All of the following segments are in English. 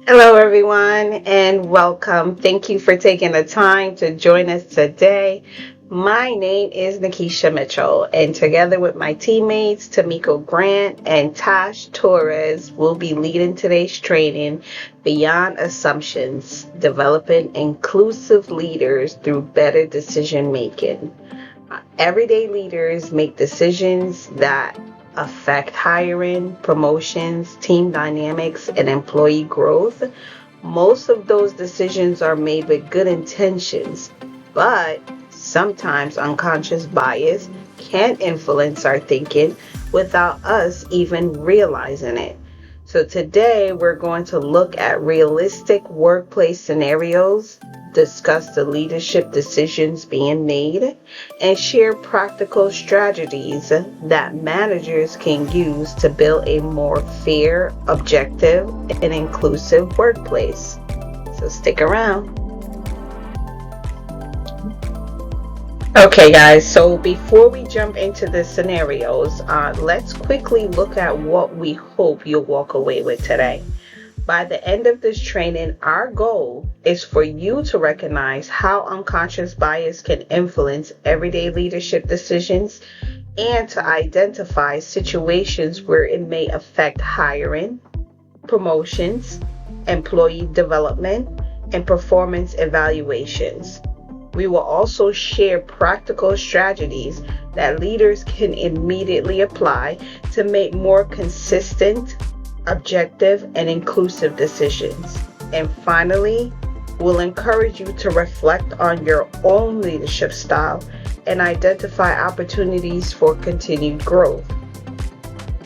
Hello, everyone, and welcome. Thank you for taking the time to join us today. My name is Nickesha Mitchell, and together with my teammates, Tomiko Grant and Tashasua Torres, we'll be leading today's training Beyond Assumptions, Developing Inclusive Leaders Through Better Decision Making. Everyday leaders make decisions that affect hiring, promotions, team dynamics, and employee growth. Most of those decisions are made with good intentions, but sometimes unconscious bias can influence our thinking without us even realizing it. So today we're going to look at realistic workplace scenarios, discuss the leadership decisions being made, and share practical strategies that managers can use to build a more fair, objective, and inclusive workplace. So stick around. Okay, guys, so before we jump into the scenarios, let's quickly look at what we hope you'll walk away with today. By the end of this training, our goal is for you to recognize how unconscious bias can influence everyday leadership decisions and to identify situations where it may affect hiring, promotions, employee development, and performance evaluations. We will also share practical strategies that leaders can immediately apply to make more consistent, objective, and inclusive decisions. And finally, we'll encourage you to reflect on your own leadership style and identify opportunities for continued growth.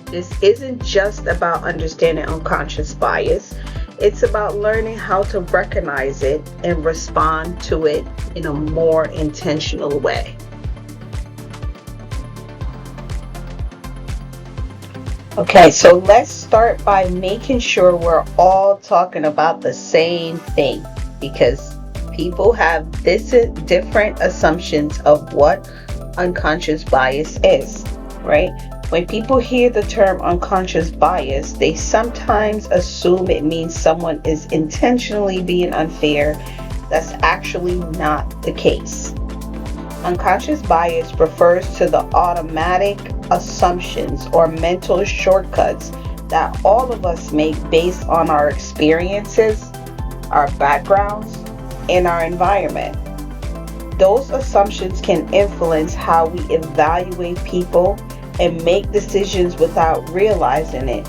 This isn't just about understanding unconscious bias. It's about learning how to recognize it and respond to it in a more intentional way. Okay, so let's start by making sure we're all talking about the same thing, because people have different assumptions of what unconscious bias is, right? When people hear the term unconscious bias, they sometimes assume it means someone is intentionally being unfair. That's actually not the case. Unconscious bias refers to the automatic assumptions or mental shortcuts that all of us make based on our experiences, our backgrounds, and our environment. Those assumptions can influence how we evaluate people and make decisions without realizing it.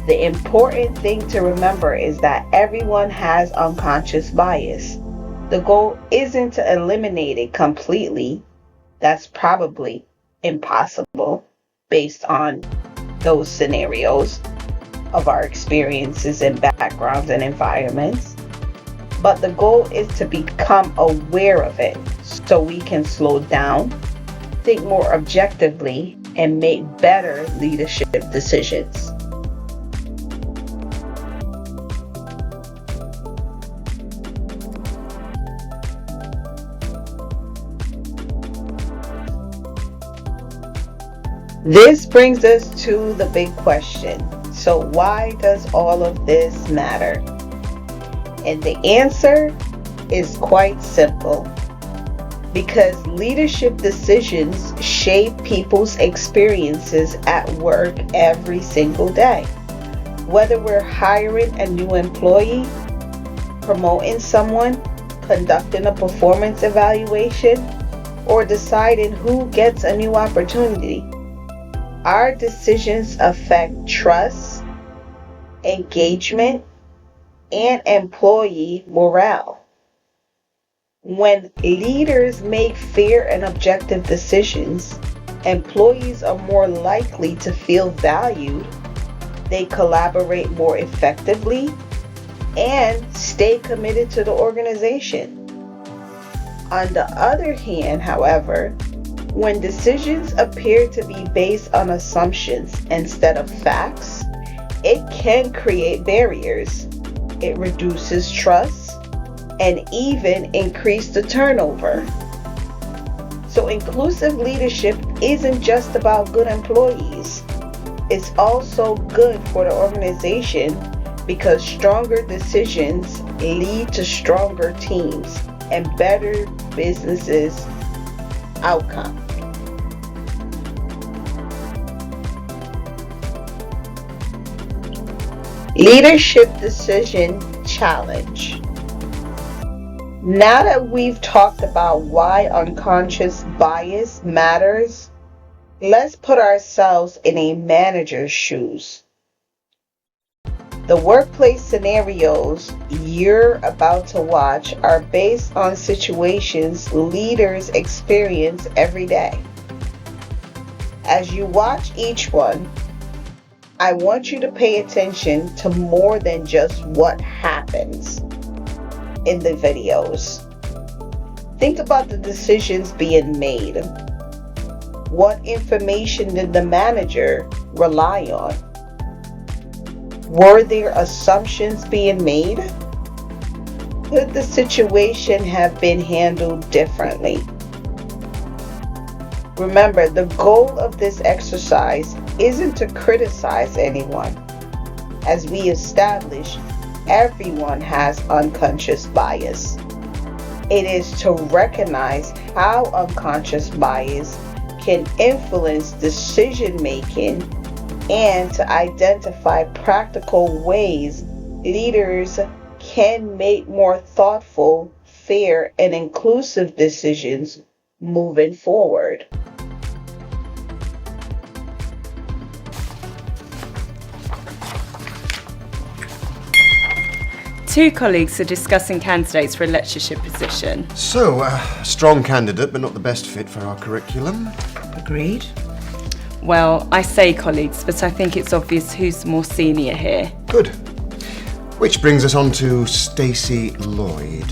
The important thing to remember is that everyone has unconscious bias. The goal isn't to eliminate it completely. That's probably impossible based on those scenarios of our experiences and backgrounds and environments. But the goal is to become aware of it so we can slow down, think more objectively, and make better leadership decisions. This brings us to the big question. So why does all of this matter? And the answer is quite simple. Because leadership decisions shape people's experiences at work every single day. Whether we're hiring a new employee, promoting someone, conducting a performance evaluation, or deciding who gets a new opportunity, our decisions affect trust, engagement, and employee morale. When leaders make fair and objective decisions, employees are more likely to feel valued, they collaborate more effectively, and stay committed to the organization. On the other hand, however, when decisions appear to be based on assumptions instead of facts, it can create barriers. It reduces trust and even increase the turnover. So inclusive leadership isn't just about good employees. It's also good for the organization because stronger decisions lead to stronger teams and better businesses outcome. Leadership decision challenge. Now that we've talked about why unconscious bias matters, let's put ourselves in a manager's shoes. The workplace scenarios you're about to watch are based on situations leaders experience every day. As you watch each one, I want you to pay attention to more than just what happens in the videos. Think about the decisions being made. What information did the manager rely on? Were there assumptions being made? Could the situation have been handled differently? Remember, the goal of this exercise isn't to criticize anyone. As we established, everyone has unconscious bias. It is to recognize how unconscious bias can influence decision making and to identify practical ways leaders can make more thoughtful, fair, and inclusive decisions moving forward. Two colleagues are discussing candidates for a lectureship position. So, strong candidate, but not the best fit for our curriculum. Agreed. Well, I say colleagues, but I think it's obvious who's more senior here. Good. Which brings us on to Stacey Lloyd.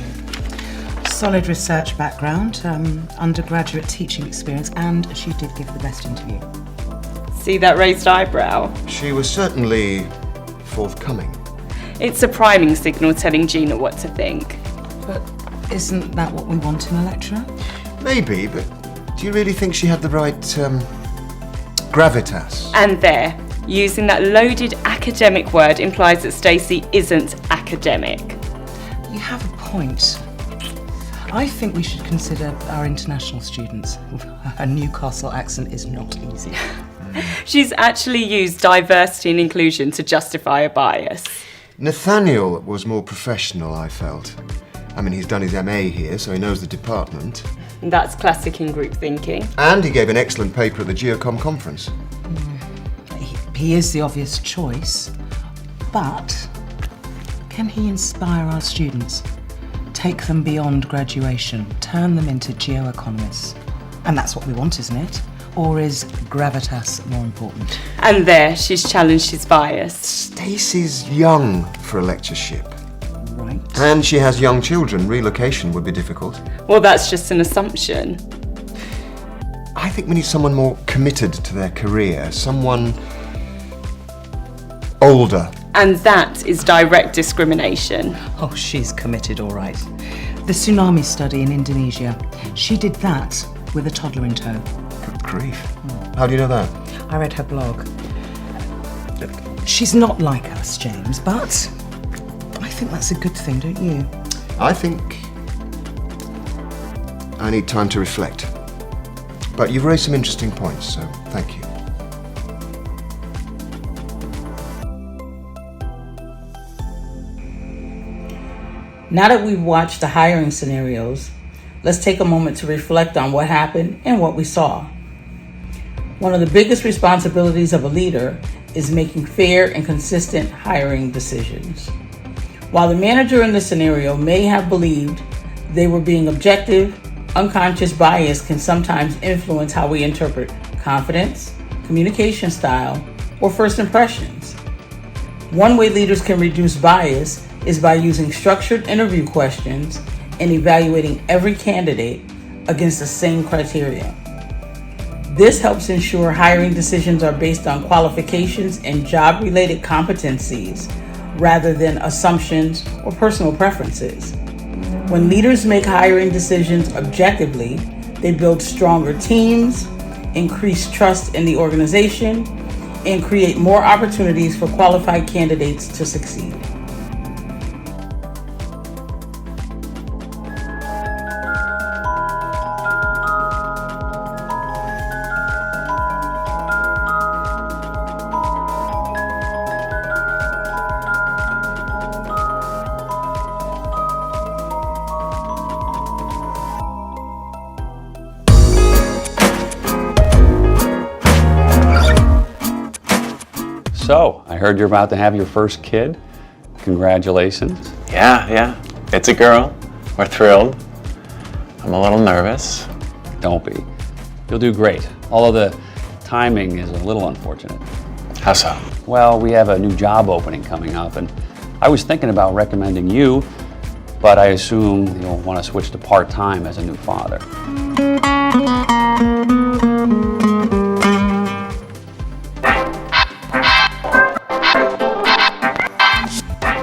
Solid research background, undergraduate teaching experience, and she did give the best interview. See that raised eyebrow? She was certainly forthcoming. It's a priming signal telling Gina what to think. But isn't that what we want in a lecturer? Maybe, but do you really think she had the right gravitas? And there, using that loaded academic word implies that Stacey isn't academic. You have a point. I think we should consider our international students. A Newcastle accent is not easy. She's actually used diversity and inclusion to justify a bias. Nathaniel was more professional, I felt. I mean, he's done his MA here, so he knows the department. That's classic in group thinking. And he gave an excellent paper at the Geocom conference. He is the obvious choice, but can he inspire our students? Take them beyond graduation, turn them into geoeconomists? And that's what we want, isn't it? Or is gravitas more important? And there, she's challenged his bias. Stacey's young for a lectureship. Right. And she has young children. Relocation would be difficult. Well, that's just an assumption. I think we need someone more committed to their career, someone older. And that is direct discrimination. Oh, she's committed, all right. The tsunami study in Indonesia, she did that with a toddler in tow. Good grief. How do you know that? I read her blog. Look, she's not like us, James, but I think that's a good thing, don't you? I think I need time to reflect. But you've raised some interesting points, so thank you. Now that we've watched the hiring scenarios, let's take a moment to reflect on what happened and what we saw. One of the biggest responsibilities of a leader is making fair and consistent hiring decisions. While the manager in the scenario may have believed they were being objective, unconscious bias can sometimes influence how we interpret confidence, communication style, or first impressions. One way leaders can reduce bias is by using structured interview questions and evaluating every candidate against the same criteria. This helps ensure hiring decisions are based on qualifications and job-related competencies rather than assumptions or personal preferences. When leaders make hiring decisions objectively, they build stronger teams, increase trust in the organization, and create more opportunities for qualified candidates to succeed. So, I heard you're about to have your first kid. Congratulations. Yeah. It's a girl. We're thrilled. I'm a little nervous. Don't be. You'll do great. Although the timing is a little unfortunate. How so? Well, we have a new job opening coming up, and I was thinking about recommending you, but I assume you'll want to switch to part-time as a new father.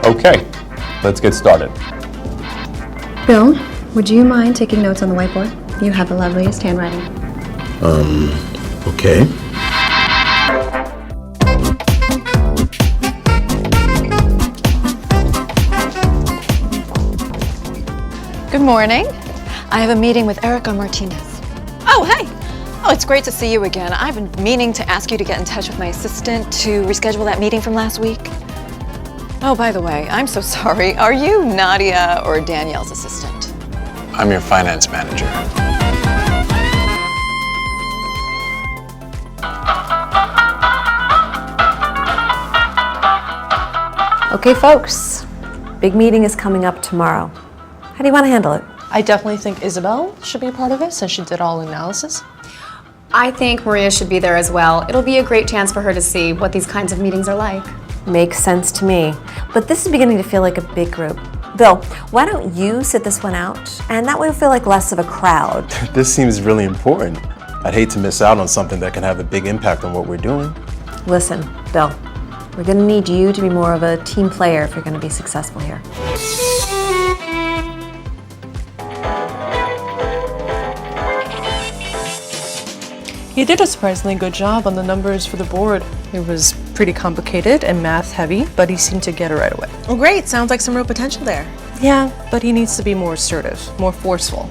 Okay, let's get started. Bill, would you mind taking notes on the whiteboard? You have the loveliest handwriting. Okay. Good morning. I have a meeting with Erica Martinez. Oh, hey. Oh, it's great to see you again. I've been meaning to ask you to get in touch with my assistant to reschedule that meeting from last week. Oh, by the way, I'm so sorry. Are you Nadia or Danielle's assistant? I'm your finance manager. Okay, folks. Big meeting is coming up tomorrow. How do you want to handle it? I definitely think Isabel should be a part of it since she did all the analysis. I think Maria should be there as well. It'll be a great chance for her to see what these kinds of meetings are like. Makes sense to me. But this is beginning to feel like a big group. Bill, why don't you sit this one out? And that way it'll feel like less of a crowd. This seems really important. I'd hate to miss out on something that can have a big impact on what we're doing. Listen, Bill, we're going to need you to be more of a team player if you're going to be successful here. He did a surprisingly good job on the numbers for the board. It was pretty complicated and math heavy, but he seemed to get it right away. Well, great. Sounds like some real potential there. Yeah, but he needs to be more assertive, more forceful.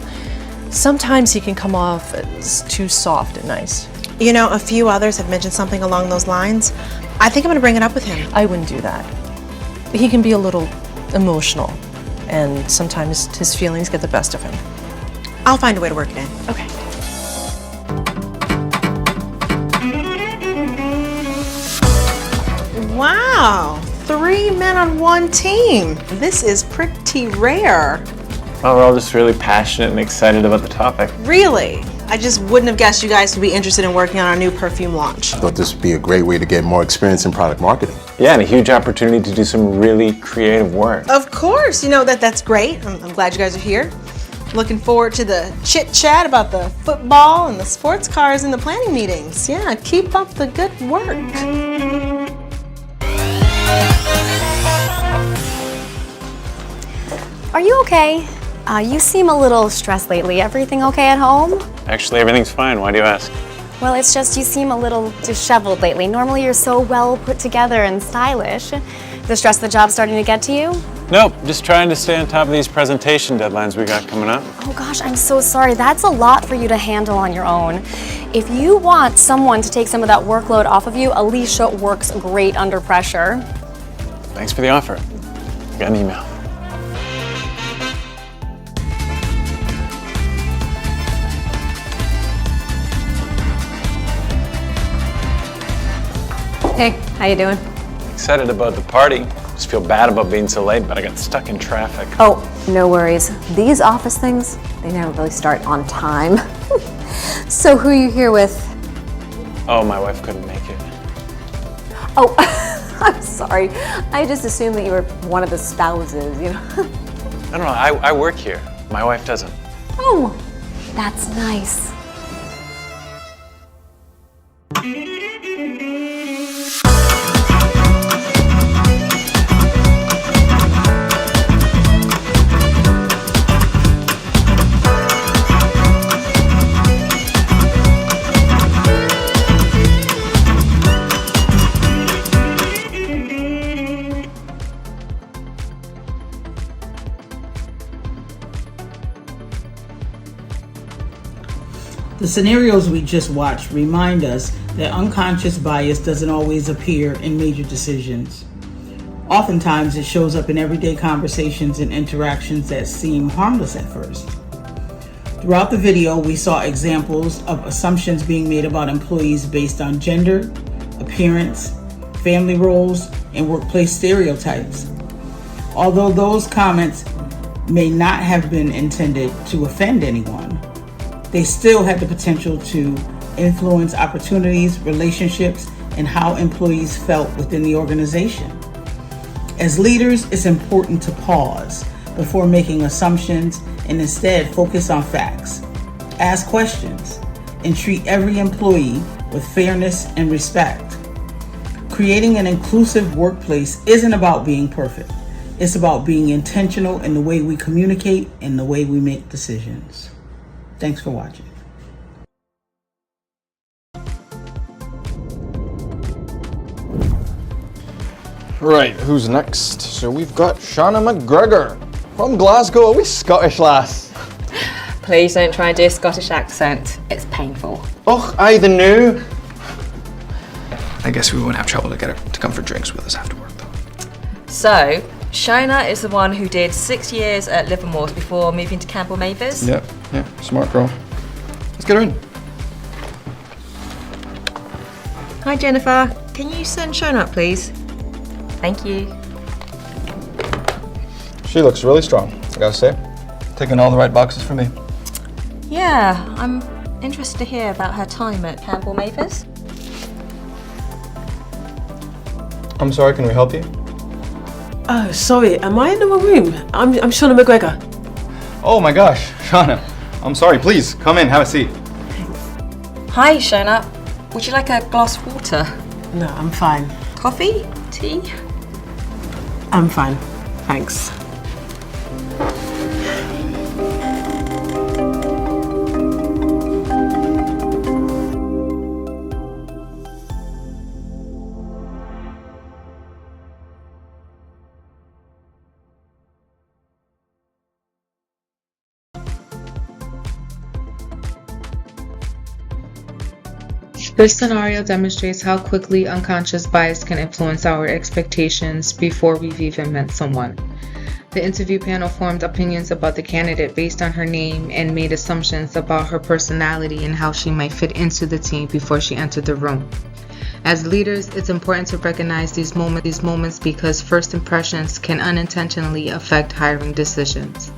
Sometimes he can come off as too soft and nice. You know, a few others have mentioned something along those lines. I think I'm going to bring it up with him. I wouldn't do that. He can be a little emotional, and sometimes his feelings get the best of him. I'll find a way to work it in. Okay. Wow, 3 men on one team. This is pretty rare. Well, we're all just really passionate and excited about the topic. Really? I just wouldn't have guessed you guys would be interested in working on our new perfume launch. I thought this would be a great way to get more experience in product marketing. Yeah, and a huge opportunity to do some really creative work. Of course, you know that's great. I'm glad you guys are here. Looking forward to the chit-chat about the football and the sports cars in the planning meetings. Yeah, keep up the good work. Are you okay? You seem a little stressed lately. Everything okay at home? Actually, everything's fine. Why do you ask? Well, it's just you seem a little disheveled lately. Normally you're so well put together and stylish. The stress of the job starting to get to you? Nope, just trying to stay on top of these presentation deadlines we got coming up. Oh gosh, I'm so sorry. That's a lot for you to handle on your own. If you want someone to take some of that workload off of you, Alicia works great under pressure. Thanks for the offer. Got an email. Hey, how you doing? Excited about the party. Just feel bad about being so late, but I got stuck in traffic. Oh, no worries. These office things, they never really start on time. So who are you here with? Oh, my wife couldn't make it. Oh, I'm sorry. I just assumed that you were one of the spouses, you know? I don't know, I work here. My wife doesn't. Oh, that's nice. scenarios we just watched remind us that unconscious bias doesn't always appear in major decisions. Oftentimes, it shows up in everyday conversations and interactions that seem harmless at first. Throughout the video, we saw examples of assumptions being made about employees based on gender, appearance, family roles, and workplace stereotypes. Although those comments may not have been intended to offend anyone, they still had the potential to influence opportunities, relationships, and how employees felt within the organization. As leaders, it's important to pause before making assumptions and instead focus on facts. Ask questions and treat every employee with fairness and respect. Creating an inclusive workplace isn't about being perfect. It's about being intentional in the way we communicate and the way we make decisions. Thanks for watching. Right, who's next? So we've got Shanna McGregor from Glasgow. Are we Scottish, lass? Please don't try and do a Scottish accent. It's painful. Och, I the new. I guess we won't have trouble to get her to come for drinks with us after work, though. So, Shona is the one who did 6 years at Livermore's before moving to Campbell Mavis. Yeah, smart girl. Let's get her in. Hi Jennifer, can you send Shona up please? Thank you. She looks really strong, I gotta say. Ticking all the right boxes for me. Yeah, I'm interested to hear about her time at Campbell Mavis. I'm sorry, can we help you? Oh, sorry, am I in the wrong room? I'm Shona McGregor. Oh my gosh, Shauna. I'm sorry, please, come in, have a seat. Hi Shona, would you like a glass of water? No, I'm fine. Coffee? Tea? I'm fine, thanks. This scenario demonstrates how quickly unconscious bias can influence our expectations before we've even met someone. The interview panel formed opinions about the candidate based on her name and made assumptions about her personality and how she might fit into the team before she entered the room. As leaders, it's important to recognize these moments because first impressions can unintentionally affect hiring decisions.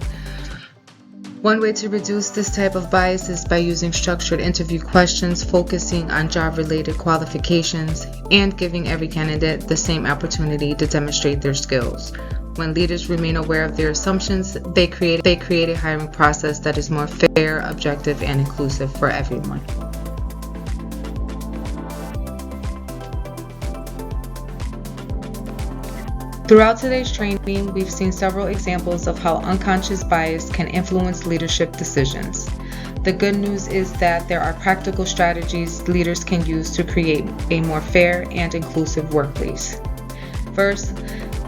One way to reduce this type of bias is by using structured interview questions, focusing on job-related qualifications, and giving every candidate the same opportunity to demonstrate their skills. When leaders remain aware of their assumptions, they create a hiring process that is more fair, objective, and inclusive for everyone. Throughout today's training, we've seen several examples of how unconscious bias can influence leadership decisions. The good news is that there are practical strategies leaders can use to create a more fair and inclusive workplace. First,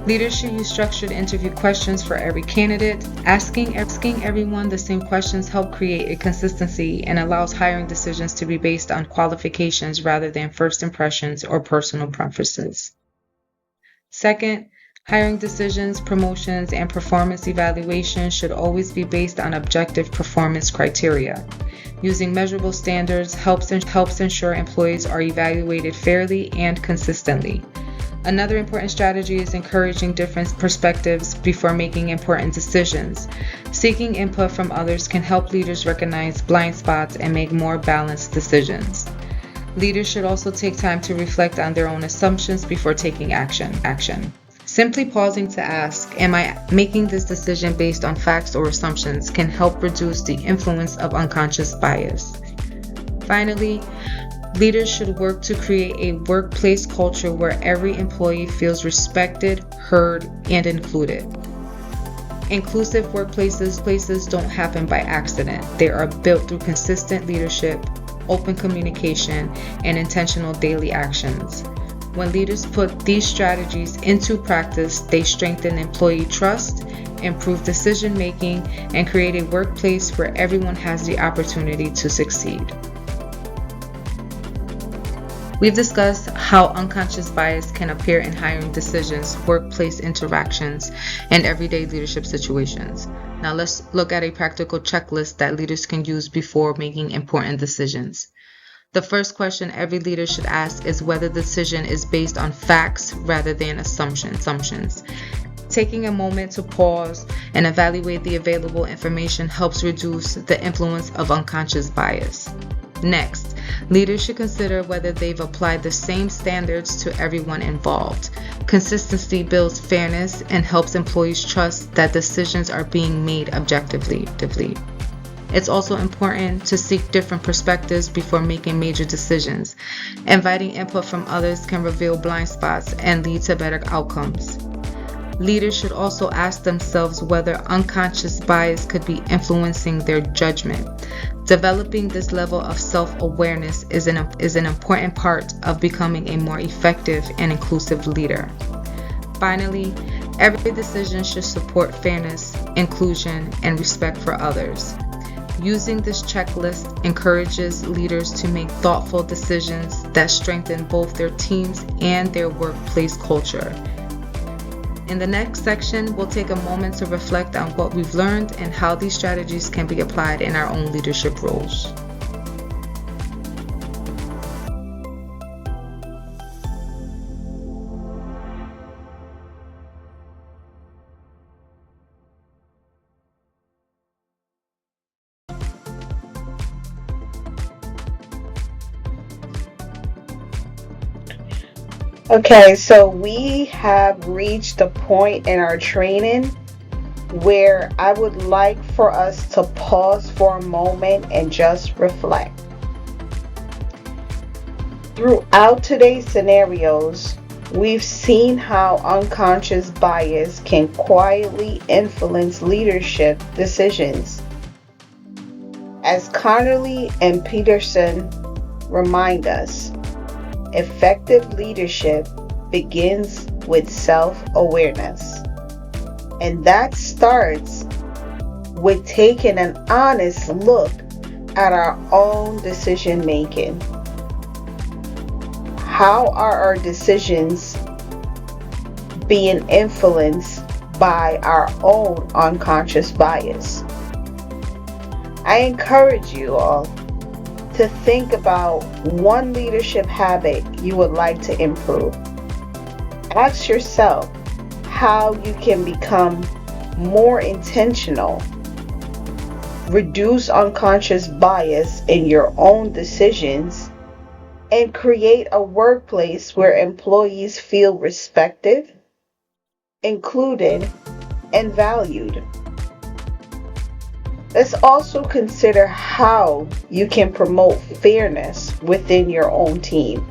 leaders should use structured interview questions for every candidate. Asking everyone the same questions help create a consistency and allows hiring decisions to be based on qualifications rather than first impressions or personal preferences. Second, hiring decisions, promotions, and performance evaluations should always be based on objective performance criteria. Using measurable standards helps ensure employees are evaluated fairly and consistently. Another important strategy is encouraging different perspectives before making important decisions. Seeking input from others can help leaders recognize blind spots and make more balanced decisions. Leaders should also take time to reflect on their own assumptions before taking action. Simply pausing to ask, am I making this decision based on facts or assumptions, can help reduce the influence of unconscious bias. Finally, leaders should work to create a workplace culture where every employee feels respected, heard, and included. Inclusive workplaces don't happen by accident. They are built through consistent leadership, open communication, and intentional daily actions. When leaders put these strategies into practice, they strengthen employee trust, improve decision making, and create a workplace where everyone has the opportunity to succeed. We've discussed how unconscious bias can appear in hiring decisions, workplace interactions, and everyday leadership situations. Now let's look at a practical checklist that leaders can use before making important decisions. The first question every leader should ask is whether the decision is based on facts rather than assumptions. Taking a moment to pause and evaluate the available information helps reduce the influence of unconscious bias. Next, leaders should consider whether they've applied the same standards to everyone involved. Consistency builds fairness and helps employees trust that decisions are being made objectively. It's also important to seek different perspectives before making major decisions. Inviting input from others can reveal blind spots and lead to better outcomes. Leaders should also ask themselves whether unconscious bias could be influencing their judgment. Developing this level of self-awareness is an important part of becoming a more effective and inclusive leader. Finally, every decision should support fairness, inclusion, and respect for others. Using this checklist encourages leaders to make thoughtful decisions that strengthen both their teams and their workplace culture. In the next section, we'll take a moment to reflect on what we've learned and how these strategies can be applied in our own leadership roles. Okay, so we have reached a point in our training where I would like for us to pause for a moment and just reflect. Throughout today's scenarios, we've seen how unconscious bias can quietly influence leadership decisions. As Connerly and Peterson remind us, effective leadership begins with self-awareness. And that starts with taking an honest look at our own decision making. How are our decisions being influenced by our own unconscious bias? I encourage you all to think about one leadership habit you would like to improve. Ask yourself how you can become more intentional, reduce unconscious bias in your own decisions, and create a workplace where employees feel respected, included, and valued. Let's also consider how you can promote fairness within your own team.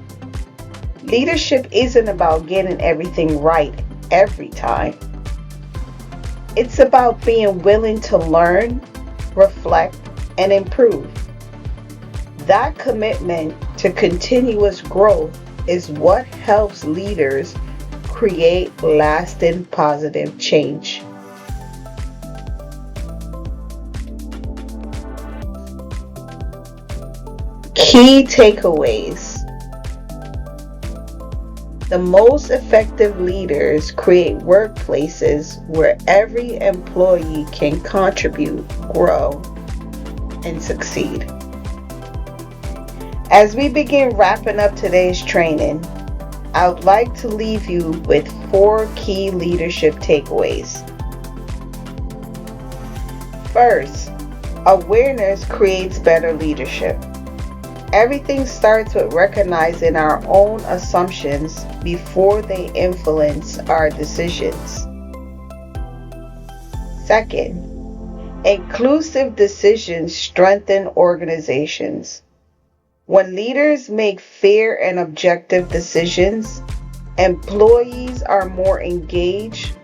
Leadership isn't about getting everything right every time. It's about being willing to learn, reflect, and improve. That commitment to continuous growth is what helps leaders create lasting positive change. Key takeaways. The most effective leaders create workplaces where every employee can contribute, grow, and succeed. As we begin wrapping up today's training, I would like to leave you with 4 key leadership takeaways. First, awareness creates better leadership. Everything starts with recognizing our own assumptions before they influence our decisions. Second, inclusive decisions strengthen organizations. When leaders make fair and objective decisions, employees are more engaged,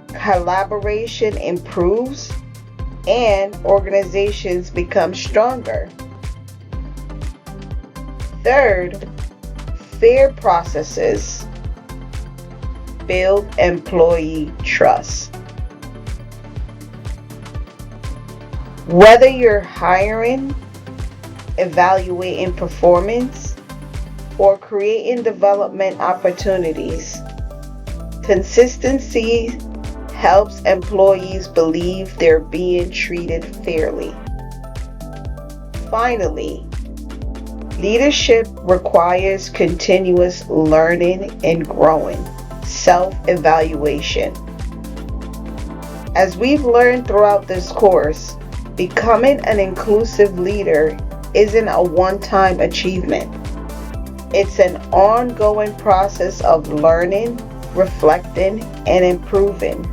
collaboration improves, and organizations become stronger. Third, fair processes build employee trust. Whether you're hiring, evaluating performance, or creating development opportunities. Consistency helps employees believe they're being treated fairly. Finally, leadership requires continuous learning and growing, self-evaluation. As we've learned throughout this course, becoming an inclusive leader isn't a one-time achievement. It's an ongoing process of learning, reflecting, and improving.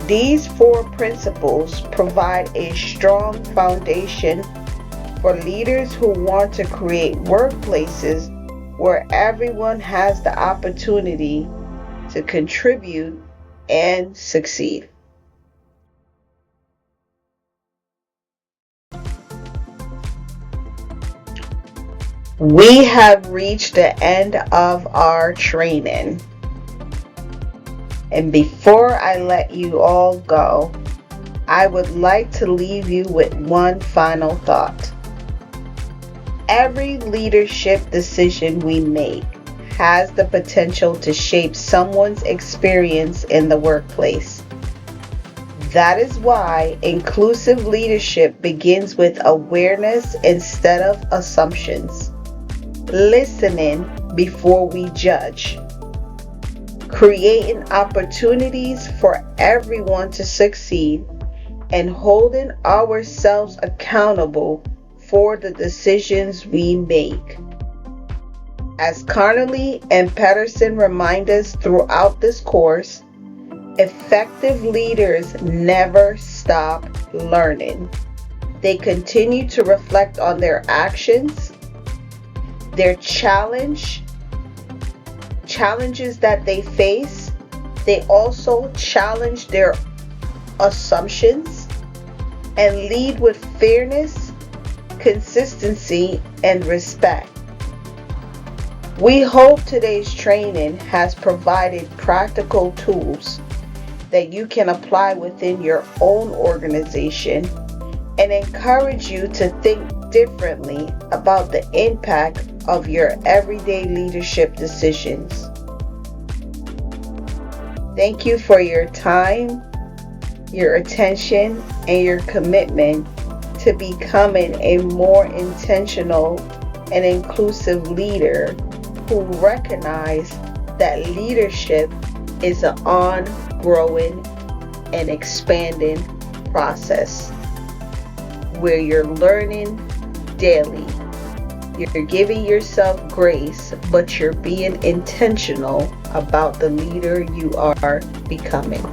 These 4 principles provide a strong foundation for leaders who want to create workplaces where everyone has the opportunity to contribute and succeed. We have reached the end of our training. And before I let you all go, I would like to leave you with one final thought. Every leadership decision we make has the potential to shape someone's experience in the workplace. That is why inclusive leadership begins with awareness instead of assumptions, listening before we judge, creating opportunities for everyone to succeed, and holding ourselves accountable for the decisions we make. As Connolly and Patterson remind us throughout this course, effective leaders never stop learning. They continue to reflect on their actions, their challenges that they face. They also challenge their assumptions and lead with fairness, consistency, and respect. We hope today's training has provided practical tools that you can apply within your own organization and encourage you to think differently about the impact of your everyday leadership decisions. Thank you for your time, your attention, and your commitment to becoming a more intentional and inclusive leader who recognize that leadership is an ongoing and expanding process where you're learning daily. You're giving yourself grace, but you're being intentional about the leader you are becoming.